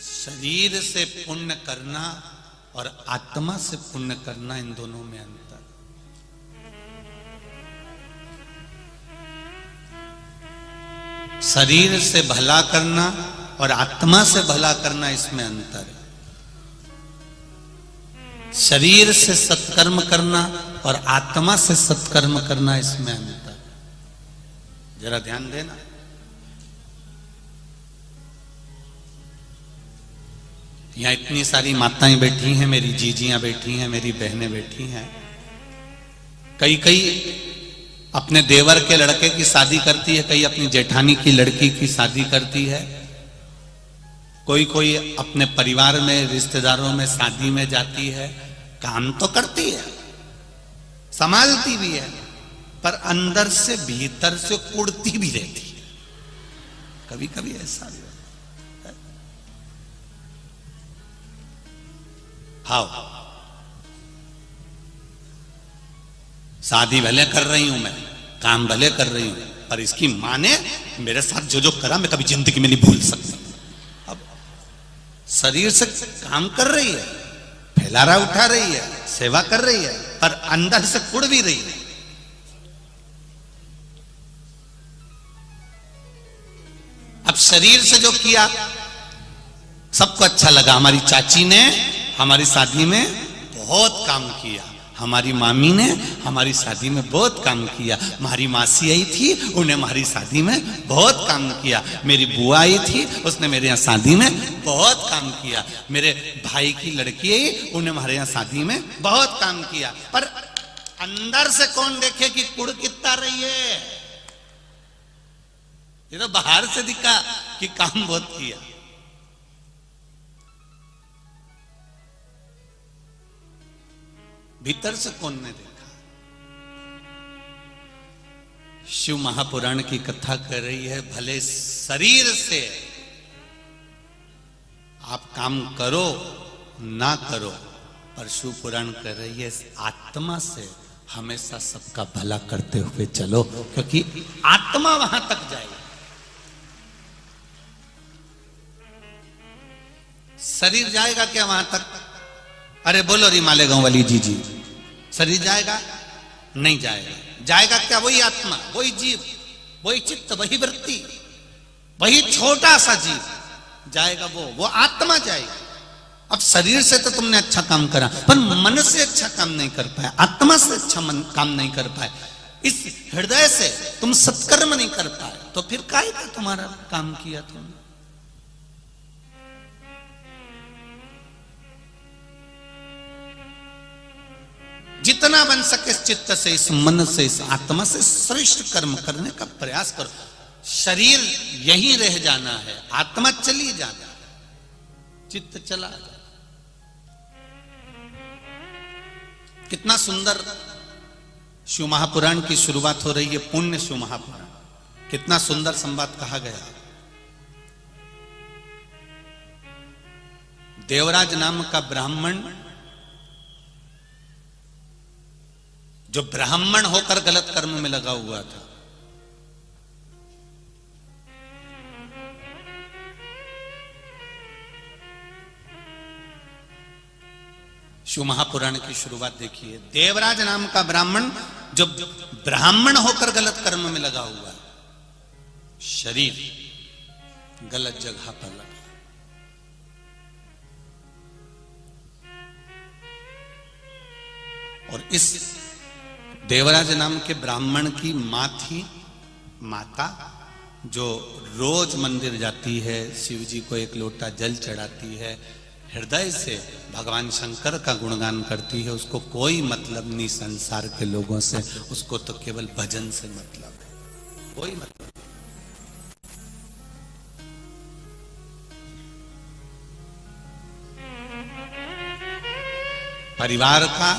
शरीर से पुण्य करना और आत्मा से पुण्य करना, इन दोनों में अंतर। शरीर से भला करना और आत्मा से भला करना, इसमें अंतर है। शरीर से सत्कर्म करना और आत्मा से सत्कर्म करना, इसमें अंतर है। जरा ध्यान देना। यहां इतनी सारी माताएं बैठी हैं, मेरी जीजियां बैठी हैं, मेरी बहनें बैठी हैं। कई कई अपने देवर के लड़के की शादी करती है, कई अपनी जेठानी की लड़की की शादी करती है, कोई कोई अपने परिवार में रिश्तेदारों में शादी में जाती है। काम तो करती है, संभालती भी है, पर अंदर से भीतर से कुड़ती भी रहती है। कभी कभी ऐसा भी होता है। हाँ, शादी भले कर रही हूं मैं, काम भले कर रही हूं, पर इसकी मां ने मेरे साथ जो जो करा मैं कभी जिंदगी में नहीं भूल सकता। अब शरीर से काम कर रही है, फैलारा उठा रही है, सेवा कर रही है, पर अंदर से कुड़ भी रही है। अब शरीर से जो किया सबको अच्छा लगा। हमारी चाची ने हमारी शादी में बहुत काम किया, हमारी मामी ने हमारी शादी में बहुत काम किया, हमारी मासी आई थी, उन्हें हमारी शादी में बहुत काम किया, मेरी बुआ आई थी, उसने मेरे यहाँ शादी में बहुत काम किया, मेरे भाई की लड़की आई, उन्हें हमारे यहाँ शादी में बहुत काम किया। पर अंदर से कौन देखे कि कुड़ कितना रही है? ये तो बाहर से दिखा कि काम बहुत किया। भीतर से कौन ने देखा? शिव महापुराण की कथा कर रही है, भले शरीर से आप काम करो ना करो, पर शिव पुराण कर रही है आत्मा से हमेशा सबका भला करते हुए चलो, क्योंकि आत्मा वहां तक जाएगी। शरीर जाएगा क्या वहां तक? अरे बोलो री मालेगांव वाली जी, शरीर जाएगा? नहीं जाएगा। जाएगा क्या? वही आत्मा, वही जीव, वही चित्त, वही वृत्ति, वही छोटा सा जीव जाएगा, वो आत्मा जाएगी। अब शरीर से तो तुमने अच्छा काम करा, पर मन से अच्छा काम नहीं कर पाए, आत्मा से अच्छा काम नहीं कर पाए, इस हृदय से तुम सत्कर्म नहीं कर पाए, तो फिर काहे का तुम्हारा काम किया तुमने? जितना बन सके इस चित्त से, इस मन से, इस आत्मा से श्रेष्ठ कर्म करने का प्रयास करो। शरीर यहीं रह जाना है, आत्मा चली जाना है, चित्त चला जाना। कितना सुंदर शिव महापुराण की शुरुआत हो रही है, पुण्य शिव महापुराण। कितना सुंदर संवाद कहा गया। देवराज नाम का ब्राह्मण, जो ब्राह्मण होकर गलत कर्म में लगा हुआ था, शिव महापुराण की शुरुआत देखिए। देवराज नाम का ब्राह्मण जो ब्राह्मण होकर गलत कर्म में लगा हुआ है, शरीर गलत जगह पर लगा। और इस देवराज नाम के ब्राह्मण की मां थी, माता, जो रोज मंदिर जाती है, शिव जी को एक लोटा जल चढ़ाती है, हृदय से भगवान शंकर का गुणगान करती है। उसको कोई मतलब नहीं संसार के लोगों से, उसको तो केवल भजन से मतलब है, कोई मतलब। परिवार का,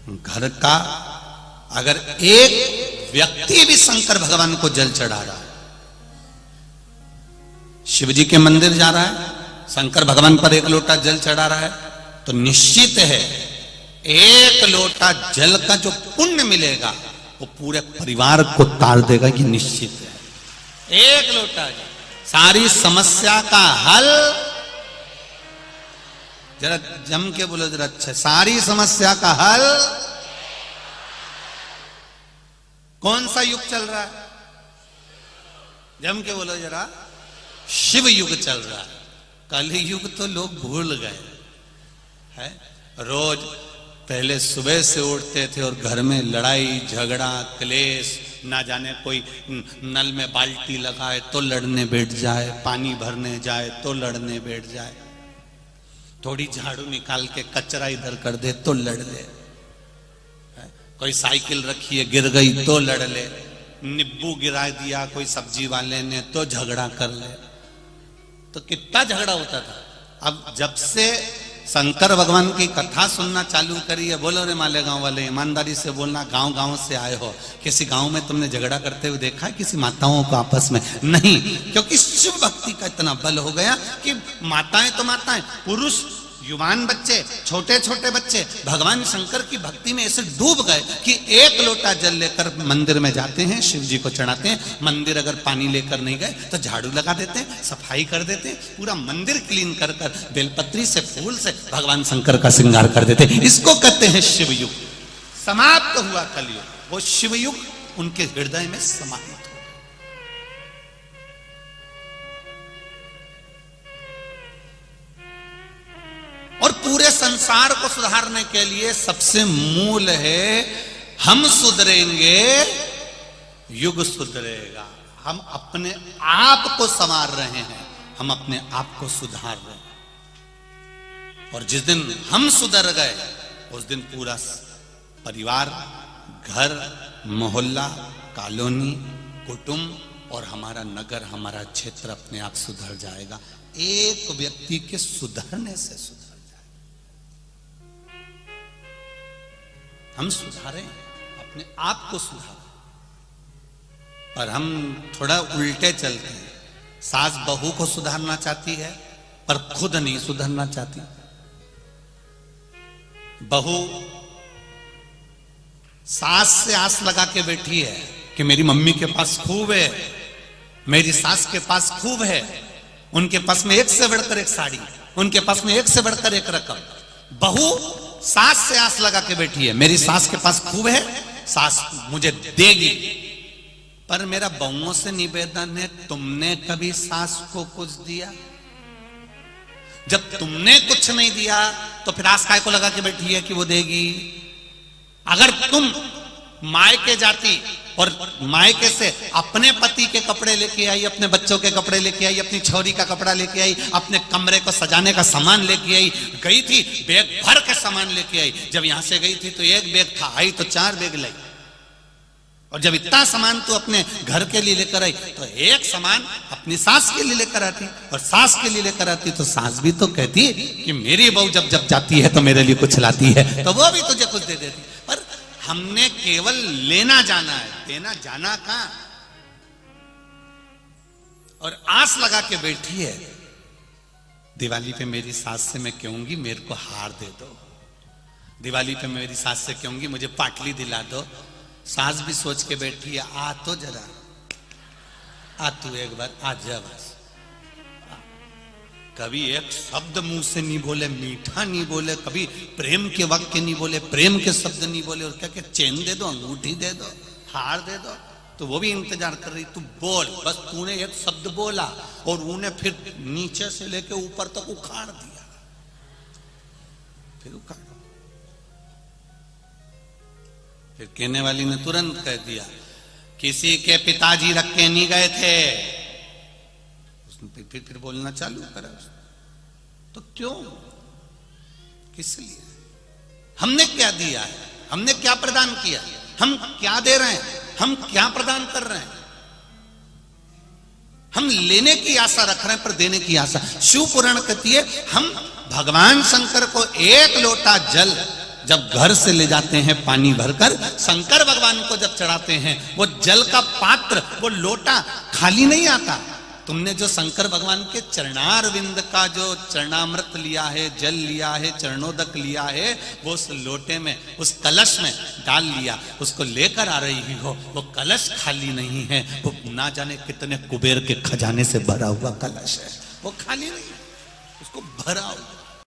घर का, अगर एक व्यक्ति भी शंकर भगवान को जल चढ़ा रहा है, शिव जी के मंदिर जा रहा है, शंकर भगवान पर एक लोटा जल चढ़ा रहा है, तो निश्चित है एक लोटा जल का जो पुण्य मिलेगा वो पूरे परिवार को तार देगा, ये निश्चित है। एक लोटा जल, सारी समस्या का हल, जरा जम के बोलो जरा अच्छा, सारी समस्या का हल। कौन सा युग चल रहा है? जम के बोलो जरा, शिव युग चल रहा है। कल युग तो लोग भूल गए है। रोज पहले सुबह से उठते थे और घर में लड़ाई झगड़ा क्लेश, ना जाने कोई नल में बाल्टी लगाए तो लड़ने बैठ जाए, पानी भरने जाए तो लड़ने बैठ जाए, थोड़ी झाड़ू निकाल के कचरा इधर कर दे तो लड़ ले, कोई साइकिल रखी है गिर गई तो लड़ ले, नींबू गिरा दिया कोई सब्जी वाले ने तो झगड़ा कर ले। तो कितना झगड़ा होता था। अब जब से शंकर भगवान की कथा सुनना चालू करी है, बोलो रे मालेगांव वाले, ईमानदारी से बोलना, गांव गांव से आए हो, किसी गांव में तुमने झगड़ा करते हुए देखा है किसी माताओं को आपस में? नहीं, क्योंकि शिव भक्ति का इतना बल हो गया कि माताएं तो माताएं, पुरुष युवान बच्चे छोटे छोटे बच्चे भगवान शंकर की भक्ति में ऐसे डूब गए कि एक लोटा जल लेकर मंदिर में जाते हैं, शिव जी को चढ़ाते हैं। मंदिर अगर पानी लेकर नहीं गए तो झाड़ू लगा देते हैं, सफाई कर देते हैं, पूरा मंदिर क्लीन कर कर बेलपत्री से फूल से भगवान शंकर का श्रृंगार कर देते हैं। इसको कहते हैं शिव युग। समाप्त हुआ कलयुग, वो शिव युग उनके हृदय में समाहित हो। और पूरे संसार को सुधारने के लिए सबसे मूल है, हम सुधरेंगे युग सुधरेगा। हम अपने आप को संवार रहे हैं, हम अपने आप को सुधार रहे हैं। और जिस दिन हम सुधर गए उस दिन पूरा परिवार, घर, मोहल्ला, कॉलोनी, कुटुंब और हमारा नगर, हमारा क्षेत्र अपने आप सुधर जाएगा। एक व्यक्ति के सुधरने से सुधर, हम सुधारें, अपने आप को सुधारें। पर हम थोड़ा उल्टे चलते हैं। सास बहू को सुधारना चाहती है पर खुद नहीं सुधरना चाहती। बहू सास से आस लगा के बैठी है कि मेरी मम्मी के पास खूब है, मेरी सास के पास खूब है, उनके पास में एक से बढ़कर एक साड़ी, उनके पास में एक से बढ़कर एक रकम। बहू सास से आस लगा के बैठी है, मेरी सास के पास खूब है, सास मुझे देगी। पर मेरा बहुओं से निवेदन है, तुमने कभी सास को कुछ दिया? जब तुमने कुछ नहीं दिया तो फिर आस काय को लगा के बैठी है कि वो देगी? अगर तुम मायके जाती और मायके से अपने पति के कपड़े लेके आई, अपने बच्चों के कपड़े लेके आई, अपनी छोरी का कपड़ा लेके आई, अपने कमरे को सजाने का सामान लेके आई, गई थी बैग भर के सामान लेके आई। जब यहां से गई थी तो एक बैग था, आई तो 4 बैग लाई। और जब इतना सामान तू अपने घर के लिए लेकर आई तो एक सामान अपनी सास के लिए लेकर आती, और सास के लिए लेकर आती तो सास भी तो कहती कि मेरी बहू जब जब जाती है तो मेरे लिए कुछ लाती है, तो वो भी तुझे कुछ दे देती। पर हमने केवल लेना जाना है, देना जाना कहां। और आस लगा के बैठी है, दिवाली पे मेरी सास से मैं कहूंगी मेरे को हार दे दो, दिवाली पे मेरी सास से कहूंगी मुझे पाटली दिला दो। सास भी सोच के बैठी है, आ तो जरा, आ तू एक बार आ जा बस। कभी एक शब्द मुंह से नहीं बोले, मीठा नहीं बोले, कभी प्रेम के वाक्य नहीं बोले, प्रेम के शब्द नहीं बोले। और क्या क्या चेन दे दो, अंगूठी दे दो, हार दे दो, तो वो भी इंतजार कर रही, तू बोल बस। तूने एक शब्द बोला और उन्हें फिर नीचे से लेके ऊपर तक उखाड़ दिया, फिर उखाड़, फिर कहने वाली ने तुरंत कह दिया किसी के पिताजी रख के नहीं गए थे। उसने फिर बोलना चालू करा। तो क्यों, किस लिए? हमने क्या दिया है, हमने क्या प्रदान किया, हम क्या दे रहे हैं, हम क्या प्रदान कर रहे हैं? हम लेने की आशा रख रहे हैं पर देने की आशा। शिव पुराण कहती है हम भगवान शंकर को एक लोटा जल जब घर से ले जाते हैं पानी भरकर, शंकर भगवान को जब चढ़ाते हैं, वो जल का पात्र, वो लोटा खाली नहीं आता। तुमने जो शंकर भगवान के चरणारविंद का जो चरणामृत लिया है, जल लिया है, चरणोदक लिया है, वो उस लोटे में, उस कलश में डाल लिया, उसको लेकर आ रही हो। वो कलश खाली नहीं है, वो ना जाने कितने कुबेर के खजाने से भरा हुआ कलश है। वो खाली नहीं है, उसको भरा हुआ।